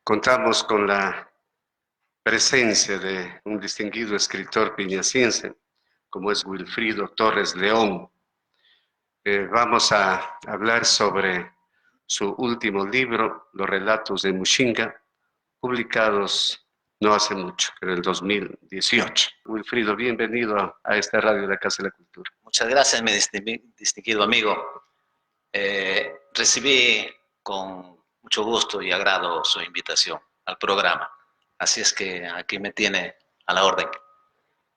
Contamos con la presencia de un distinguido escritor piñaciense, como es Wilfrido Torres León. Vamos a hablar sobre su último libro, Los Relatos de Muxinga, publicados no hace mucho, en el 2018. Wilfrido, bienvenido a esta radio de la Casa de la Cultura. Muchas gracias, mi distinguido amigo. Recibí con mucho gusto y agrado su invitación al programa. Así es que aquí me tiene a la orden.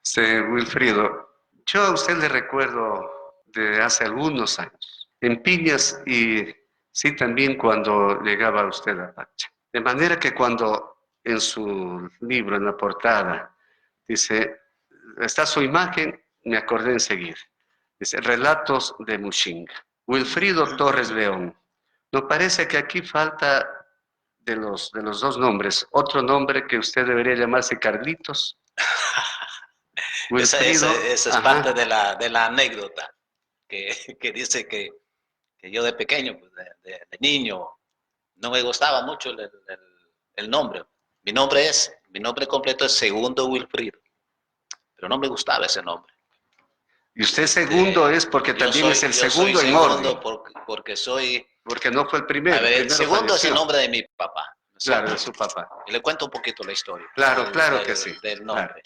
Sí, Wilfrido, yo a usted le recuerdo de hace algunos años, en Piñas y sí también cuando llegaba usted a Pacha. De manera que cuando en su libro, en la portada, dice, está su imagen, me acordé enseguida. Dice, Relatos de Muxinga. Wilfrido Torres León. ¿No parece que aquí falta de los dos nombres, otro nombre que usted debería llamarse Carlitos? Esa es parte de la anécdota que dice que yo de pequeño, pues de niño, no me gustaba mucho el nombre. Mi nombre completo es Segundo Wilfrido, pero no me gustaba ese nombre. Y usted segundo es porque también es el segundo en orden. Porque soy... Porque no fue el primero. A ver, el segundo es el nombre de mi papá. ¿No es claro, de su papá. Y le cuento un poquito la historia. Claro, claro que sí. Del nombre. Claro.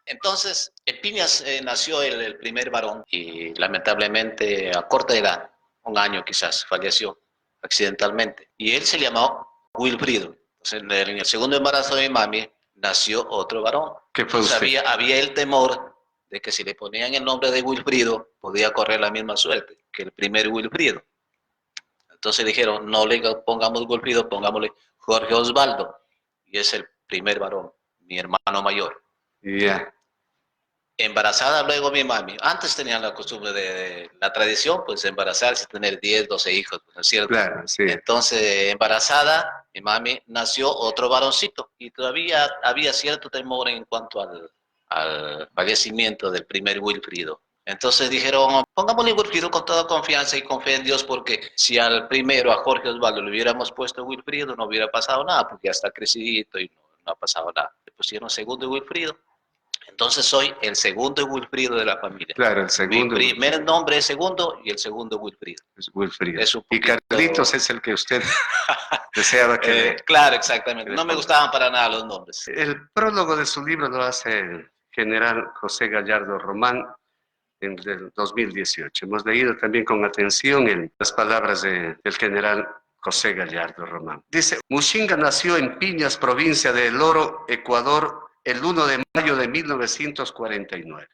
Entonces, en Piñas nació el primer varón y lamentablemente a corta edad, un año quizás, falleció accidentalmente. Y él se llamó Wilfrido. Entonces, en el segundo embarazo de mi mami nació otro varón. ¿Qué fue usted? Había el temor de que si le ponían el nombre de Wilfrido, podía correr la misma suerte que el primer Wilfrido. Entonces dijeron, no le pongamos Wilfrido, pongámosle Jorge Osvaldo. Y es el primer varón, mi hermano mayor. Yeah. Embarazada luego mi mami. Antes tenían la costumbre de la tradición, pues embarazarse, tener 10, 12 hijos, ¿no es cierto? Claro, sí. Entonces, embarazada, mi mami nació otro varoncito. Y todavía había cierto temor en cuanto al fallecimiento del primer Wilfrido. Entonces dijeron, pongámosle Wilfrido con toda confianza y con fe en Dios, porque si al primero, a Jorge Osvaldo, le hubiéramos puesto Wilfrido, no hubiera pasado nada, porque ya está crecidito y no ha pasado nada. Le pusieron segundo Wilfrido. Entonces soy el segundo Wilfrido de la familia. Claro, el segundo. Mi primer nombre es segundo y el segundo Wilfrido. Es Wilfrido. Y Carlitos es el que usted deseaba que... claro, exactamente. No me gustaban para nada los nombres. El prólogo de su libro lo hace el general José Gallardo Román en el 2018. Hemos leído también con atención las palabras del general José Gallardo Román. Dice, Muxinga nació en Piñas, provincia de El Oro, Ecuador, el 1 de mayo de 1949.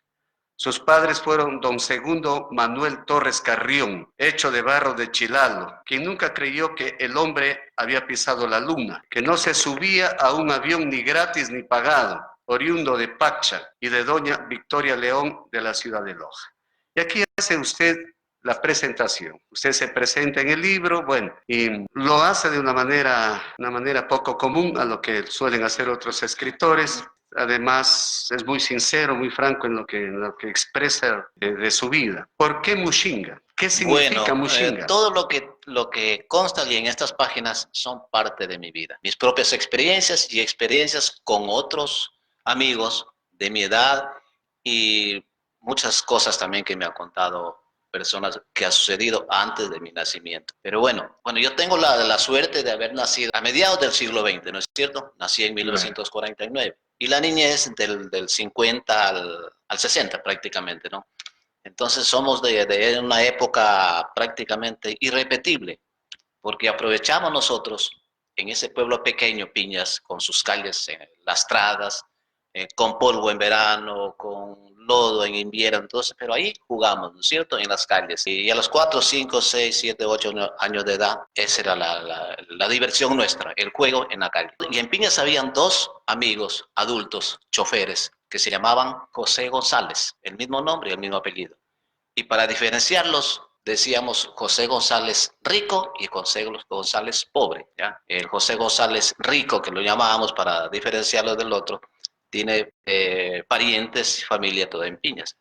Sus padres fueron don Segundo Manuel Torres Carrión, hecho de barro de Chilalo, quien nunca creyó que el hombre había pisado la luna, que no se subía a un avión ni gratis ni pagado, oriundo de Pacha, y de doña Victoria León de la ciudad de Loja. Y aquí hace usted la presentación. Usted se presenta en el libro, bueno, y lo hace de una manera poco común a lo que suelen hacer otros escritores. Además, es muy sincero, muy franco en lo que expresa de su vida. ¿Por qué Muxinga? ¿Qué significa Muxinga? Todo lo que consta en estas páginas son parte de mi vida. Mis propias experiencias y experiencias con otros amigos de mi edad y muchas cosas también que me han contado personas que ha sucedido antes de mi nacimiento. Pero bueno, yo tengo la suerte de haber nacido a mediados del siglo XX, ¿no es cierto? Nací en 1949. Y la niñez del 50 al 60 prácticamente, ¿no? Entonces somos de una época prácticamente irrepetible, porque aprovechamos nosotros en ese pueblo pequeño, Piñas, con sus calles lastradas, con polvo en verano, con lodo en invierno, entonces, pero ahí jugamos, ¿no es cierto?, en las calles. Y a los 4, 5, 6, 7, 8 años de edad, esa era la diversión nuestra, el juego en la calle. Y en Piñas habían dos amigos adultos, choferes, que se llamaban José González, el mismo nombre y el mismo apellido. Y para diferenciarlos, decíamos José González rico y José González pobre, ¿ya? El José González rico, que lo llamábamos para diferenciarlo del otro, tiene parientes y familia toda en Piñas.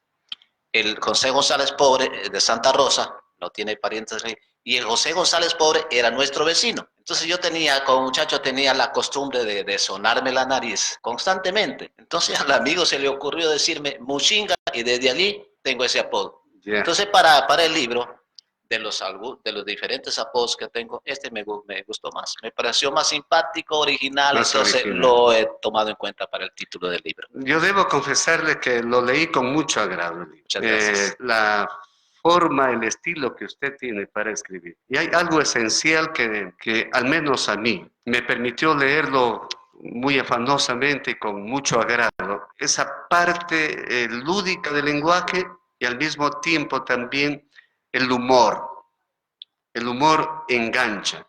El José González pobre de Santa Rosa no tiene parientes Y el José González Pobre era nuestro vecino. Entonces yo tenía, como muchacho, tenía la costumbre de sonarme la nariz constantemente. Entonces al amigo se le ocurrió decirme Muchinga y desde allí tengo ese apodo. Ya. Entonces para el libro, de los diferentes apodos que tengo, me gustó más. Me pareció más simpático, original, Más entonces original. lo he tomado en cuenta para el título del libro. Yo debo confesarle que lo leí con mucho agrado. Muchas gracias. La forma, el estilo que usted tiene para escribir. Y hay algo esencial que al menos a mí me permitió leerlo muy afanosamente y con mucho agrado. Esa parte lúdica del lenguaje y al mismo tiempo también el humor. El humor engancha,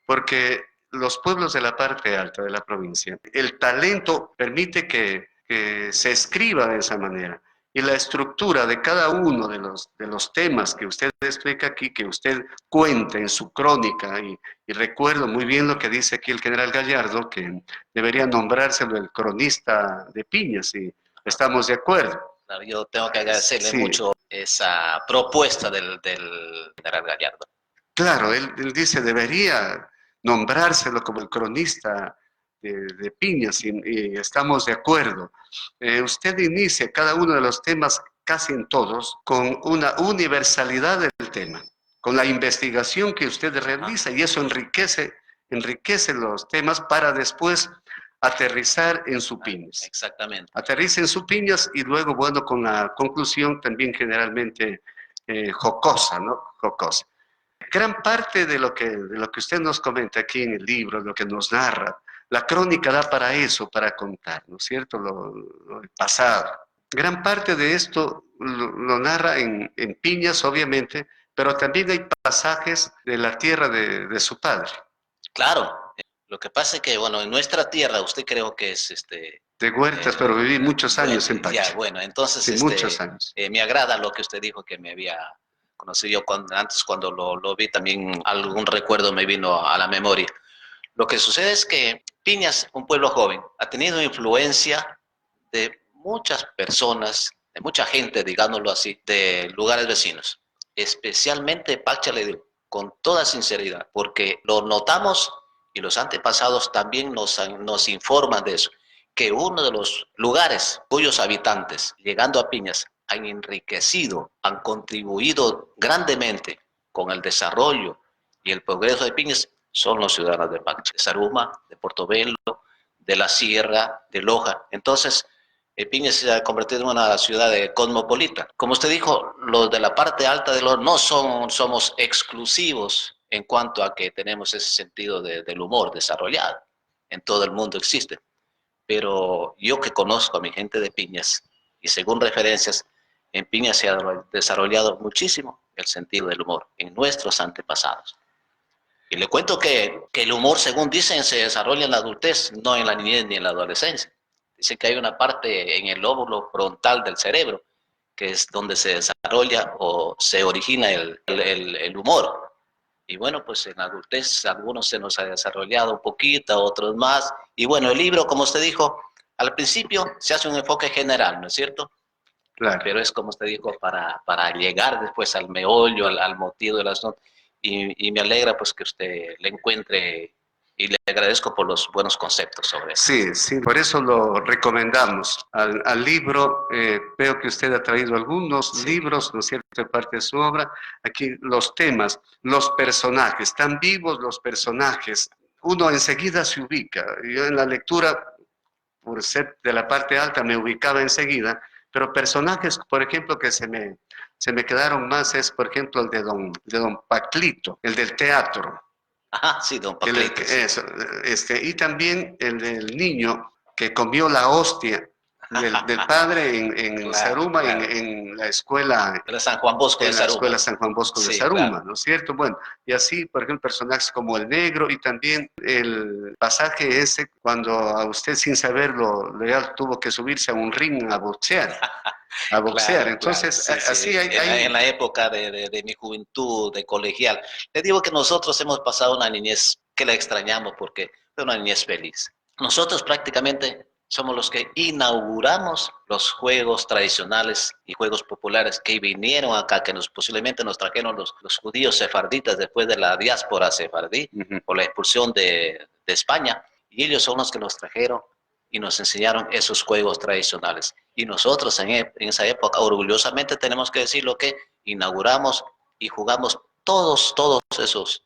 porque los pueblos de la parte alta de la provincia, el talento permite que se escriba de esa manera. Y la estructura de cada uno de los temas que usted explica aquí, que usted cuenta en su crónica, y recuerdo muy bien lo que dice aquí el general Gallardo, que debería nombrárselo el cronista de Piñas, y estamos de acuerdo. Claro, yo tengo que agradecerle Sí. mucho esa propuesta del general Gallardo. Claro, él dice, debería nombrárselo como el cronista de Piñas y estamos de acuerdo. Usted inicia cada uno de los temas, casi en todos, con una universalidad del tema, con la investigación que usted realiza y eso enriquece los temas para después aterrizar en su Piñas. Exactamente. Aterriza en su Piñas y luego, bueno, con la conclusión también generalmente jocosa, ¿no? Jocosa. Gran parte de lo que usted nos comenta aquí en el libro, lo que nos narra, la crónica da para eso, para contar, ¿no es cierto?, lo pasado. Gran parte de esto lo narra en Piñas, obviamente, pero también hay pasajes de la tierra de su padre. Claro, lo que pasa es que, bueno, en nuestra tierra, usted creo que es de Huertas, pero viví muchos años en Pacha. Ya, bueno, entonces Sí, muchos años. Me agrada lo que usted dijo, que me había conocido antes cuando lo vi, también algún recuerdo me vino a la memoria. Lo que sucede es que Piñas, un pueblo joven, ha tenido influencia de muchas personas, de mucha gente, digámoslo así, de lugares vecinos. Especialmente Pacha, le digo, con toda sinceridad, porque lo notamos y los antepasados también nos informan de eso, que uno de los lugares cuyos habitantes, llegando a Piñas, han enriquecido, han contribuido grandemente con el desarrollo y el progreso de Piñas, son los ciudadanos de Pacha, de Zaruma, de Portobelo, de la Sierra, de Loja. Entonces, Piñas se ha convertido en una ciudad cosmopolita. Como usted dijo, los de la parte alta de Loja no somos exclusivos en cuanto a que tenemos ese sentido del humor desarrollado. En todo el mundo existe. Pero yo que conozco a mi gente de Piñas, y según referencias, en Piñas se ha desarrollado muchísimo el sentido del humor en nuestros antepasados. Y le cuento que el humor, según dicen, se desarrolla en la adultez, no en la niñez ni en la adolescencia. Dicen que hay una parte en el lóbulo frontal del cerebro, que es donde se desarrolla o se origina el humor. Y bueno, pues en la adultez algunos se nos ha desarrollado un poquito, otros más. Y bueno, el libro, como usted dijo, al principio se hace un enfoque general, ¿no es cierto? Claro. Pero es como usted dijo, para llegar después al meollo, al motivo de las notas. Y me alegra pues que usted le encuentre y le agradezco por los buenos conceptos sobre eso. Sí, sí, por eso lo recomendamos. Al libro, veo que usted ha traído algunos libros, ¿no es cierto?, de parte de su obra. Aquí los temas, los personajes, tan vivos los personajes, uno enseguida se ubica. Yo en la lectura, por ser de la parte alta, me ubicaba enseguida, pero personajes, por ejemplo, que se me quedaron más es, por ejemplo, el de don Paclito, el del teatro. Ajá, sí, don Paclito. Eso, y también el del niño que comió la hostia del padre en claro, Zaruma, claro. En la escuela de San Juan Bosco de Zaruma. En la escuela San Juan Bosco de Zaruma, claro. ¿No es cierto? Bueno, y así, por ejemplo, personajes como el negro y también el pasaje ese cuando a usted sin saberlo Leal tuvo que subirse a un ring a boxear. A boxear, claro, entonces claro, sí, así sí. Hay... En la época de mi juventud, de colegial, le digo que nosotros hemos pasado una niñez que la extrañamos porque fue una niñez feliz. Nosotros prácticamente somos los que inauguramos los juegos tradicionales y juegos populares que vinieron acá, que posiblemente nos trajeron los judíos sefarditas después de la diáspora sefardí, por la expulsión de España, y ellos son los que nos trajeron y nos enseñaron esos juegos tradicionales. Y nosotros en esa época, orgullosamente tenemos que decir lo que inauguramos y jugamos todos esos,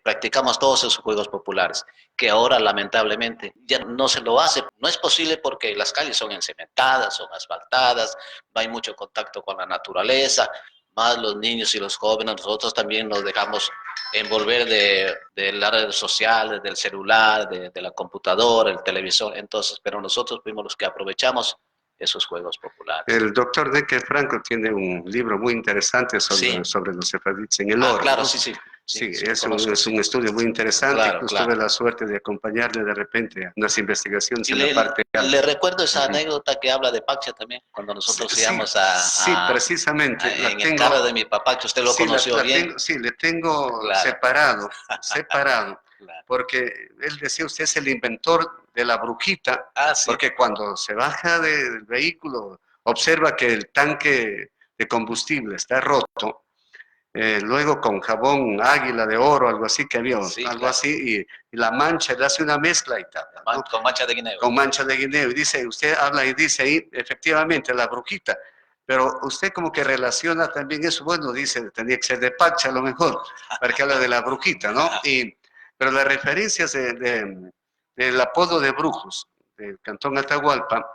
practicamos todos esos juegos populares, que ahora lamentablemente ya no se lo hace. No es posible porque las calles son encementadas, son asfaltadas, no hay mucho contacto con la naturaleza, más los niños y los jóvenes, nosotros también nos dejamos envolver de las redes sociales, del celular, de la computadora, el televisor, entonces, pero nosotros fuimos los que aprovechamos esos juegos populares. El doctor Decker Franco tiene un libro muy interesante sobre los sefarditas en el oro. Claro, ¿no? sí. Sí, es un estudio muy interesante. Claro, tuve la suerte de acompañarle de repente a unas investigaciones en la parte alta. Le recuerdo esa anécdota que habla de Pacha también, cuando nosotros íbamos Sí, precisamente. En el carro de mi papá, que usted lo conoció bien. Le tengo separado, claro. Porque él decía, usted es el inventor de la brujita, porque cuando se baja del vehículo, observa que el tanque de combustible está roto, luego con jabón águila de oro, algo así que había, así, y la mancha, le hace una mezcla y tal. ¿no? Con mancha de guineo. Con mancha de guineo, y dice, usted habla y dice ahí, efectivamente, la brujita, pero usted como que relaciona también eso, bueno, dice, tenía que ser de Pacha a lo mejor, para que habla de la brujita, ¿no? Pero las referencias del apodo de brujos, del Cantón Atahualpa,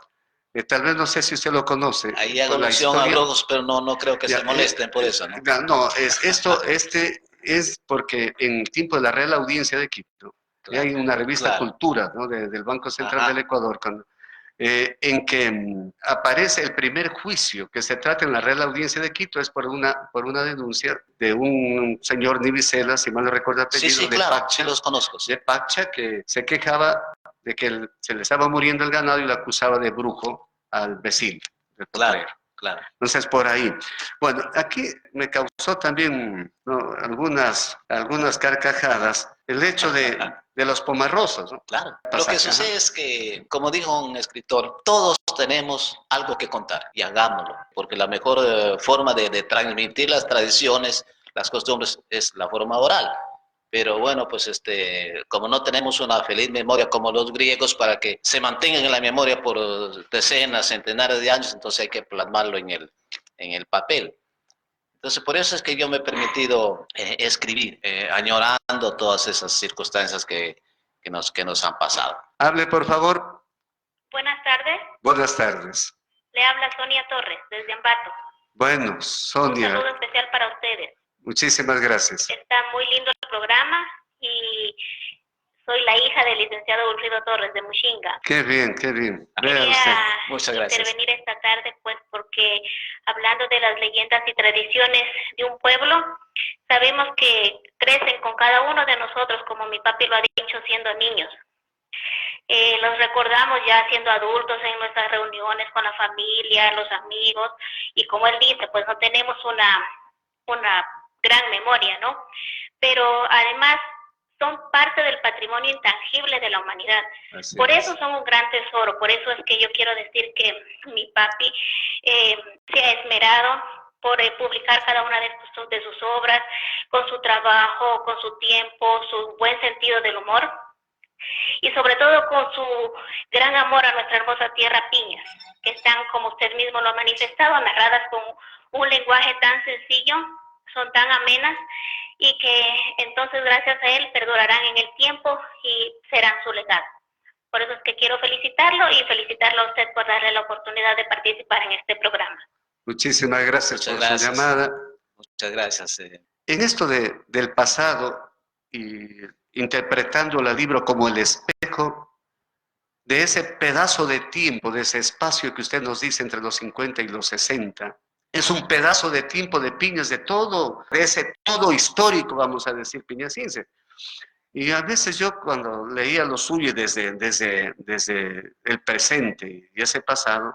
tal vez no sé si usted lo conoce. Ahí hago alusión a brujos, pero no creo que se molesten por eso, ¿no? No, este es porque en el tiempo de la Real Audiencia de Quito, hay una revista Cultura, ¿no? del Banco Central del Ecuador, en que aparece el primer juicio que se trata en la Real Audiencia de Quito, es por una denuncia de un señor Nivicela, si mal no recuerdo el apellido, de Pacha, sí los conozco. de Pacha, que se quejaba de que se le estaba muriendo el ganado y lo acusaba de brujo al vecino. Claro. Entonces, por ahí. Bueno, aquí me causó también, ¿no? algunas carcajadas el hecho de los pomarrosos, ¿no? Claro. Lo que sucede es que, como dijo un escritor, todos tenemos algo que contar y hagámoslo, porque la mejor forma de transmitir las tradiciones, las costumbres, es la forma oral. Pero bueno, pues como no tenemos una feliz memoria como los griegos para que se mantengan en la memoria por decenas, centenares de años, entonces hay que plasmarlo en el papel. Entonces, por eso es que yo me he permitido escribir, añorando todas esas circunstancias que nos han pasado. Hable, por favor. Buenas tardes. Buenas tardes. Le habla Sonia Torres, desde Ambato. Bueno, Sonia. Un saludo especial para ustedes. Muchísimas gracias. Está muy lindo el programa y soy la hija del licenciado Wilfrido Torres de Muxinga. Qué bien, qué bien. Muchas gracias. Intervenir esta tarde, pues, porque hablando de las leyendas y tradiciones de un pueblo, sabemos que crecen con cada uno de nosotros, como mi papi lo ha dicho, siendo niños. Los recordamos ya siendo adultos en nuestras reuniones con la familia, los amigos, y como él dice, pues no tenemos una gran memoria, ¿no? Pero además son parte del patrimonio intangible de la humanidad. Por eso son un gran tesoro, por eso es que yo quiero decir que mi papi se ha esmerado por publicar cada una de sus obras, con su trabajo, con su tiempo, su buen sentido del humor, y sobre todo con su gran amor a nuestra hermosa tierra Piñas, que están, como usted mismo lo ha manifestado, narradas con un lenguaje tan sencillo, son tan amenas, y que entonces gracias a él perdurarán en el tiempo y serán su legado. Por eso es que quiero felicitarlo y felicitarlo a usted por darle la oportunidad de participar en este programa. Muchísimas gracias por su llamada. Muchas gracias. En esto del pasado, y interpretando el libro como el espejo de ese pedazo de tiempo, de ese espacio que usted nos dice entre los 50 y los 60, es un pedazo de tiempo de Piñas, de ese todo histórico, vamos a decir, piñaciense. Y a veces yo cuando leía lo suyo desde el presente y ese pasado,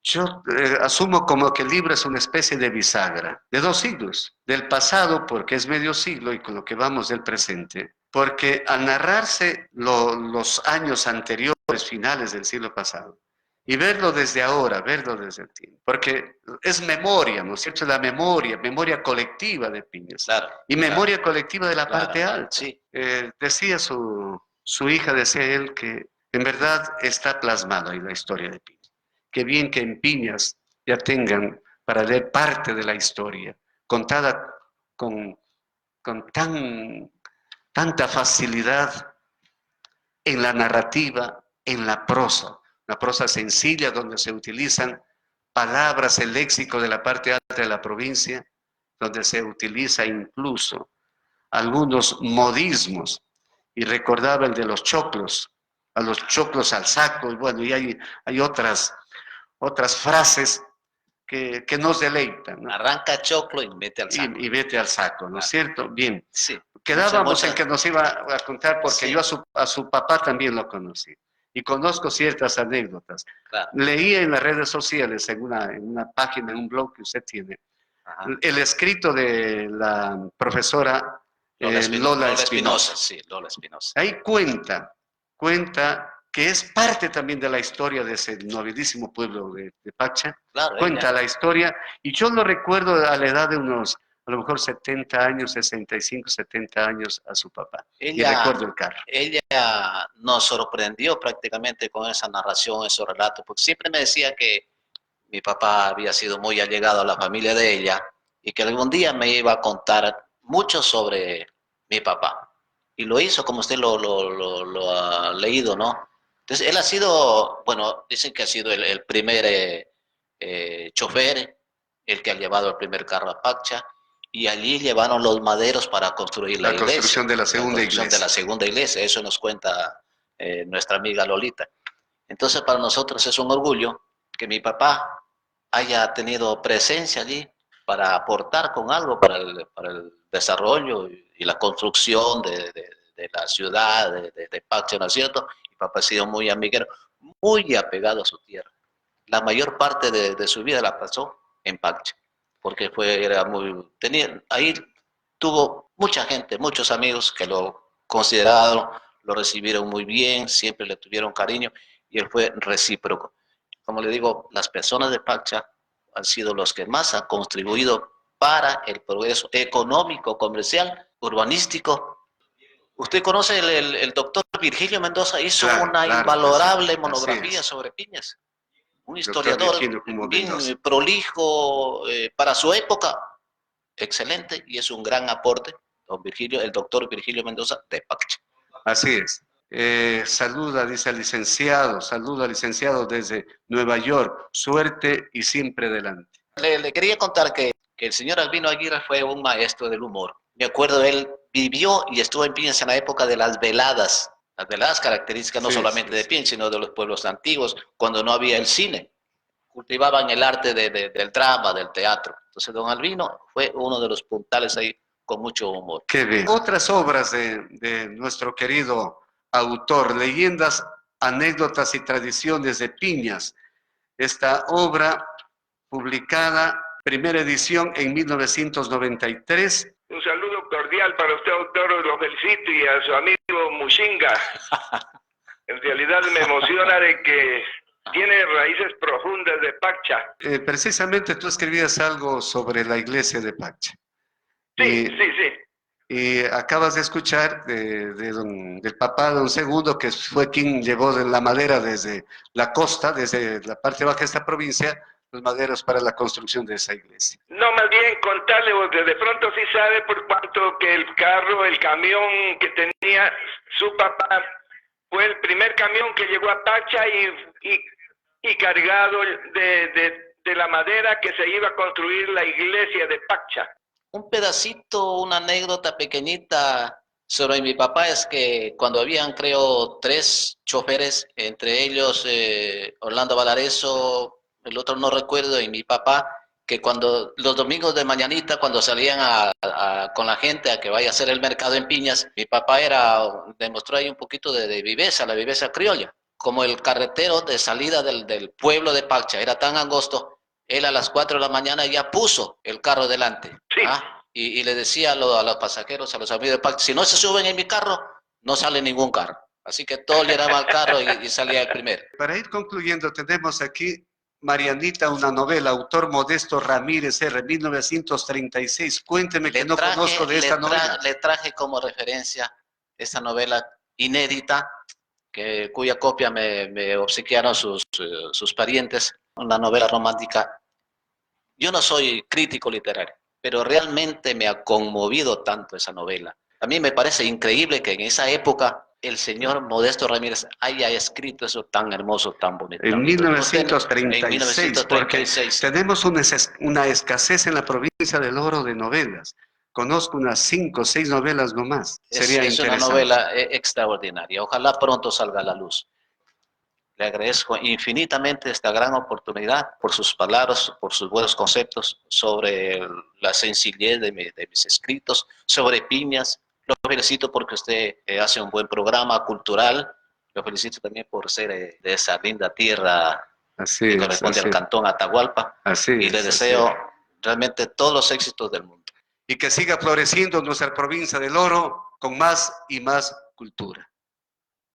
yo asumo como que el libro es una especie de bisagra de 2 siglos, del pasado porque es medio siglo y con lo que vamos del presente, porque al narrarse los años anteriores finales del siglo pasado. Y verlo desde ahora, verlo desde el tiempo. Porque es memoria, ¿no es cierto? La memoria colectiva de Piñas. Claro, Y memoria colectiva de la claro, parte alta. sí. Decía su hija, decía él, que en verdad está plasmado ahí la historia de Piñas. Qué bien que en Piñas ya tengan para leer parte de la historia, contada con tanta facilidad en la narrativa, en la prosa sencilla donde se utilizan palabras, el léxico de la parte alta de la provincia, donde se utiliza incluso algunos modismos, y recordaba el de los choclos, a los choclos al saco, y bueno, y hay otras frases que nos deleitan, ¿no? Arranca choclo y mete al saco. Y vete al saco, ¿no es cierto? Bien. Sí. Quedábamos en que nos iba a contar, porque Sí. yo a su papá también lo conocí. Y conozco ciertas anécdotas. Claro. Leía en las redes sociales, en una página, en un blog que usted tiene, Ajá. el escrito de la profesora Lola Espinosa. Sí, Lola Espinosa. Ahí cuenta que es parte también de la historia de ese nobilísimo pueblo de Pacha. Claro, Cuenta la historia, y yo lo recuerdo a la edad de unos, a lo mejor 70 años, 65, 70 años a su papá. Y recuerdo el carro. Ella nos sorprendió prácticamente con esa narración, esos relatos, porque siempre me decía que mi papá había sido muy allegado a la familia de ella y que algún día me iba a contar mucho sobre mi papá. Y lo hizo, como usted lo ha leído, ¿no? Entonces, él ha sido, bueno, dicen que ha sido el primer chofer, el que ha llevado el primer carro a Pacha, y allí llevaron los maderos para construir la iglesia. La construcción de la segunda iglesia. De la segunda iglesia, eso nos cuenta nuestra amiga Lolita. Entonces, para nosotros es un orgullo que mi papá haya tenido presencia allí para aportar con algo para el desarrollo y la construcción de la ciudad, de Pacha, ¿no es cierto? Mi papá ha sido muy amiguero, muy apegado a su tierra. La mayor parte de su vida la pasó en Pacha, porque ahí tuvo mucha gente, muchos amigos que lo consideraron, lo recibieron muy bien, siempre le tuvieron cariño, y él fue recíproco. Como le digo, las personas de Pacha han sido los que más han contribuido para el progreso económico, comercial, urbanístico. Usted conoce el doctor Virgilio Mendoza, hizo una invalorable monografía sobre Piñas. Un historiador bien prolijo para su época, excelente, y es un gran aporte, el doctor Virgilio Mendoza de Pacha. Así es. Saluda, dice el licenciado, desde Nueva York. Suerte y siempre adelante. Le quería contar que el señor Albino Aguirre fue un maestro del humor. Me acuerdo, él vivió y estuvo en Piñas en la época de las veladas características no solamente de Piñas, sino de los pueblos antiguos, cuando no había el cine. Cultivaban el arte del drama, del teatro. Entonces, don Albino fue uno de los puntales ahí con mucho humor. Qué bien. Otras obras de nuestro querido autor, Leyendas, Anécdotas y Tradiciones de Piñas. Esta obra publicada, primera edición en 1993. Un saludo cordial para usted, autor, lo felicito, y a su amigo Mushinga. En realidad me emociona de que tiene raíces profundas de Pacha. Precisamente tú escribías algo sobre la iglesia de Pacha. Sí. Y acabas de escuchar del papá de don Segundo, que fue quien llevó la madera desde la costa, desde la parte baja de esta provincia, los maderos para la construcción de esa iglesia. No, más bien contarle, porque de pronto sí sabe por cuánto que el camión que tenía su papá fue el primer camión que llegó a Pacha y cargado de la madera que se iba a construir la iglesia de Pacha. Un pedacito, una anécdota pequeñita sobre mi papá es que cuando habían, creo, 3 choferes, entre ellos Orlando Valareso, el otro no recuerdo, y mi papá, que cuando los domingos de mañanita, cuando salían con la gente a que vaya a hacer el mercado en Piñas, mi papá demostró ahí un poquito de viveza, la viveza criolla. Como el carretero de salida del pueblo de Pacha era tan angosto, él a las 4 de la mañana ya puso el carro delante. Sí. Y le decía a los pasajeros, a los amigos de Pacha, si no se suben en mi carro, no sale ningún carro. Así que todo llenaba el carro y salía el primero. Para ir concluyendo, tenemos aquí Marianita, una novela, autor Modesto Ramírez R., 1936. Cuénteme que no conozco de esta novela. Le traje como referencia esta novela inédita, cuya copia me obsequiaron sus parientes, una novela romántica. Yo no soy crítico literario, pero realmente me ha conmovido tanto esa novela. A mí me parece increíble que en esa época el señor Modesto Ramírez haya escrito eso tan hermoso, tan bonito. En 1936, porque 1936. tenemos una escasez en la provincia del Oro de novelas. Conozco unas 5 o 6 novelas nomás. Sería Es una interesante. novela extraordinaria. Ojalá pronto salga a la luz. Le agradezco infinitamente esta gran oportunidad por sus palabras, por sus buenos conceptos sobre la sencillez de mis escritos, sobre Piñas. Lo felicito porque usted hace un buen programa cultural. Lo felicito también por ser de esa linda tierra que corresponde al cantón Atahualpa. Y le deseo realmente todos los éxitos del mundo. Y que siga floreciendo nuestra provincia del Oro con más y más cultura.